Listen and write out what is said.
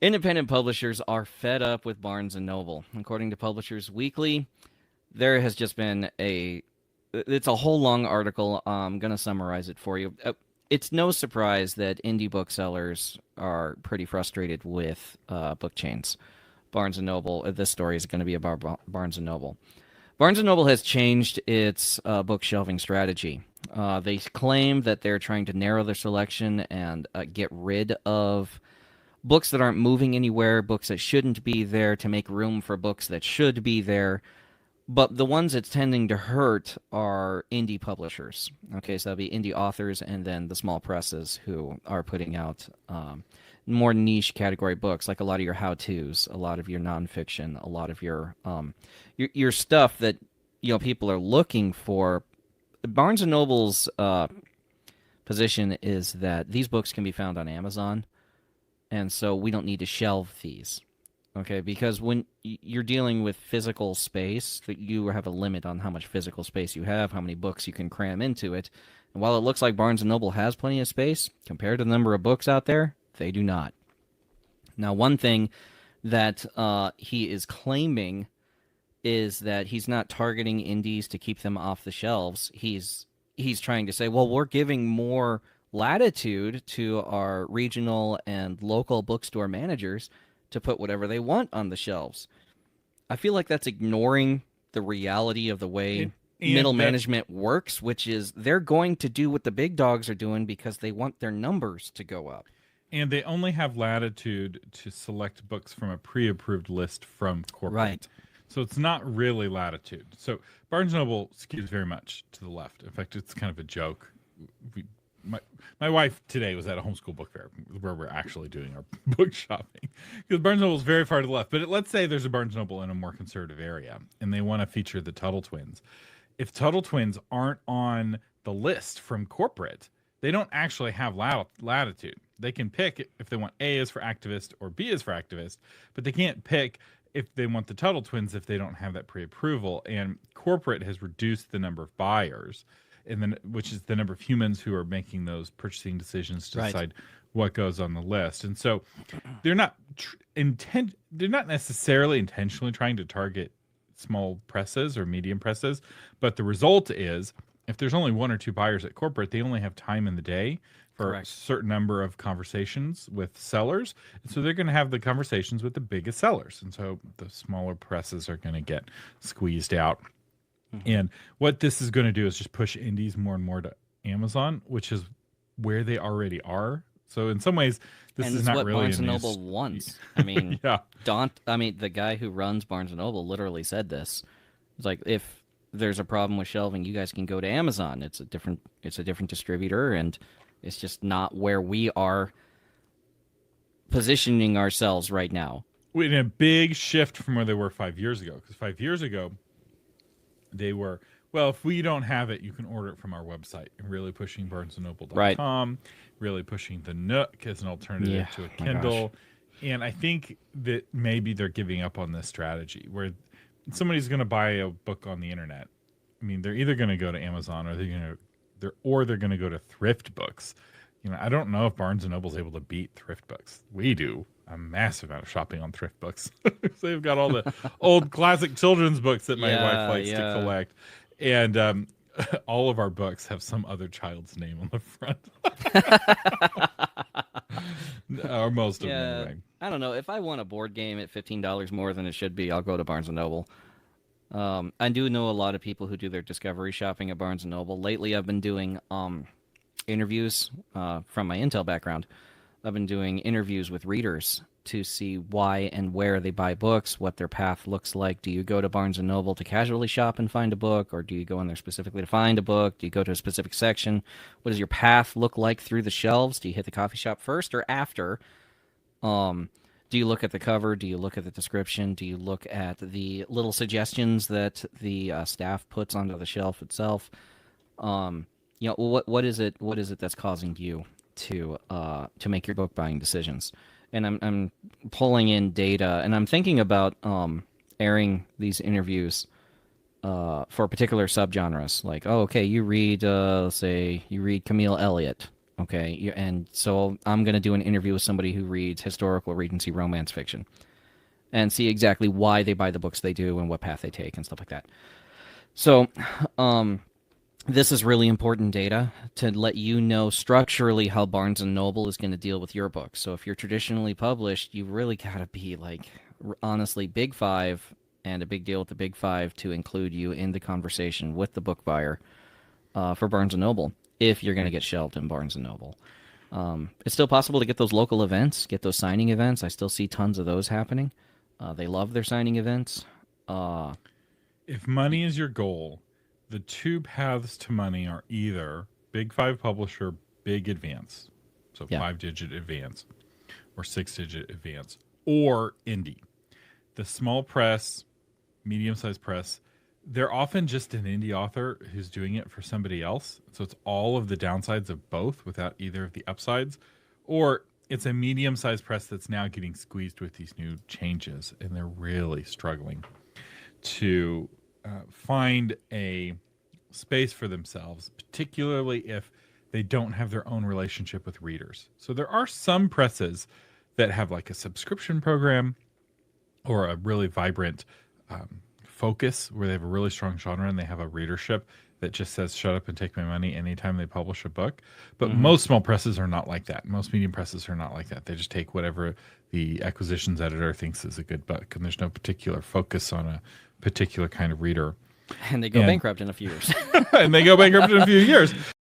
Independent publishers are fed up with Barnes and Noble. According to Publishers Weekly, there has just been a it's a whole long article. I'm going to summarize it for you. It's no surprise that indie booksellers are pretty frustrated with book chains. Barnes and Noble. This story is going to be about Barnes and Noble. Barnes and Noble has changed its book shelving strategy. They claim that they're trying to narrow their selection and get rid of books that aren't moving anywhere, books that shouldn't be there, to make room for books that should be there. But the ones it's tending to hurt are indie publishers. Okay, so that'll be indie authors and then the small presses who are putting out more niche category books, like a lot of your how-tos, a lot of your nonfiction, a lot of your stuff that people are looking for. Barnes and Noble's position is that these books can be found on Amazon, and so we don't need to shelve these. Okay, because when you're dealing with physical space, that you have a limit on how much physical space you have, how many books you can cram into it. And while it looks like Barnes and Noble has plenty of space, compared to the number of books out there, they do not. Now, one thing that he is claiming is that he's not targeting indies to keep them off the shelves. He's trying to say, well, we're giving more latitude to our regional and local bookstore managers to put whatever they want on the shelves. I feel like that's ignoring the reality of the way middle management works, which is they're going to do what the big dogs are doing because they want their numbers to go up. And they only have latitude to select books from a pre-approved list from corporate. Right. So it's not really latitude. So Barnes & Noble skews very much to the left. In fact, it's kind of a joke. My wife today was at a homeschool book fair where we're actually doing our book shopping, because Barnes & Noble is very far to the left. But let's say there's a Barnes & Noble in a more conservative area and they want to feature the Tuttle Twins. If Tuttle Twins aren't on the list from corporate, they don't actually have latitude. They can pick if they want A is for activist or B is for activist, but they can't pick if they want the Tuttle Twins if they don't have that pre-approval. And corporate has reduced the number of buyers, and then which is the number of humans who are making those purchasing decisions to decide what goes on the list. And so they're not they're not necessarily intentionally trying to target small presses or medium presses, but the result is if there's only one or two buyers at corporate, they only have time in the day for a certain number of conversations with sellers. And so they're going to have the conversations with the biggest sellers. And so the smaller presses are going to get squeezed out. And what this is going to do is just push indies more and more to Amazon, which is where they already are. So in some ways, this is not what really Barnes and Noble wants. I mean, the guy who runs Barnes and Noble literally said this. It's like, if there's a problem with shelving, you guys can go to Amazon. It's a different distributor, and it's just not where we are positioning ourselves right now. In a big shift from where they were 5 years ago, because 5 years ago, they were, well, if we don't have it, you can order it from our website. And really pushing BarnesandNoble.com, really pushing the Nook as an alternative to a Kindle. And I think that maybe they're giving up on this strategy where somebody's going to buy a book on the internet. I mean, they're either going to go to Amazon or they're going to go to thrift books. I don't know if Barnes and Noble's able to beat thrift books. We do a massive amount of shopping on thrift books. So they've got all the old classic children's books that my wife likes to collect. And all of our books have some other child's name on the front. Or most of them, anyway. I don't know. If I want a board game at $15 more than it should be, I'll go to Barnes & Noble. I do know a lot of people who do their discovery shopping at Barnes & Noble. Lately, I've been doing interviews from my Intel background. I've been doing interviews with readers to see why and where they buy books, what their path looks like. Do you go to Barnes & Noble to casually shop and find a book, or do you go in there specifically to find a book? Do you go to a specific section? What does your path look like through the shelves? Do you hit the coffee shop first or after? Do you look at the cover? Do you look at the description? Do you look at the little suggestions that the staff puts onto the shelf itself? What is it that's causing you to make your book buying decisions? And I'm pulling in data, and I'm thinking about airing these interviews for particular subgenres. Like, you read, let's say you read Camille Elliott. Okay, and so I'm going to do an interview with somebody who reads historical Regency romance fiction and see exactly why they buy the books they do and what path they take and stuff like that. So, this is really important data to let you know structurally how Barnes and Noble is going to deal with your book. So if you're traditionally published, you really got to be like, honestly, Big Five and a big deal with the Big Five to include you in the conversation with the book buyer for Barnes and Noble if you're going to get shelved in Barnes and Noble. It's still possible to get those local events, get those signing events. I still see tons of those happening. They love their signing events. If money is your goal, the two paths to money are either Big Five publisher, big advance, so Yeah. 5-digit advance or 6-digit advance, or indie. The small press, medium-sized press, they're often just an indie author who's doing it for somebody else. So it's all of the downsides of both without either of the upsides. Or it's a medium-sized press that's now getting squeezed with these new changes, and they're really struggling to find a space for themselves, particularly if they don't have their own relationship with readers. So there are some presses that have like a subscription program or a really vibrant focus where they have a really strong genre and they have a readership that just says shut up and take my money anytime they publish a book. But most small presses are not like that. Most medium presses are not like that. They just take whatever the acquisitions editor thinks is a good book, and there's no particular focus on a particular kind of reader. And they go bankrupt in a few years. And they go bankrupt in a few years.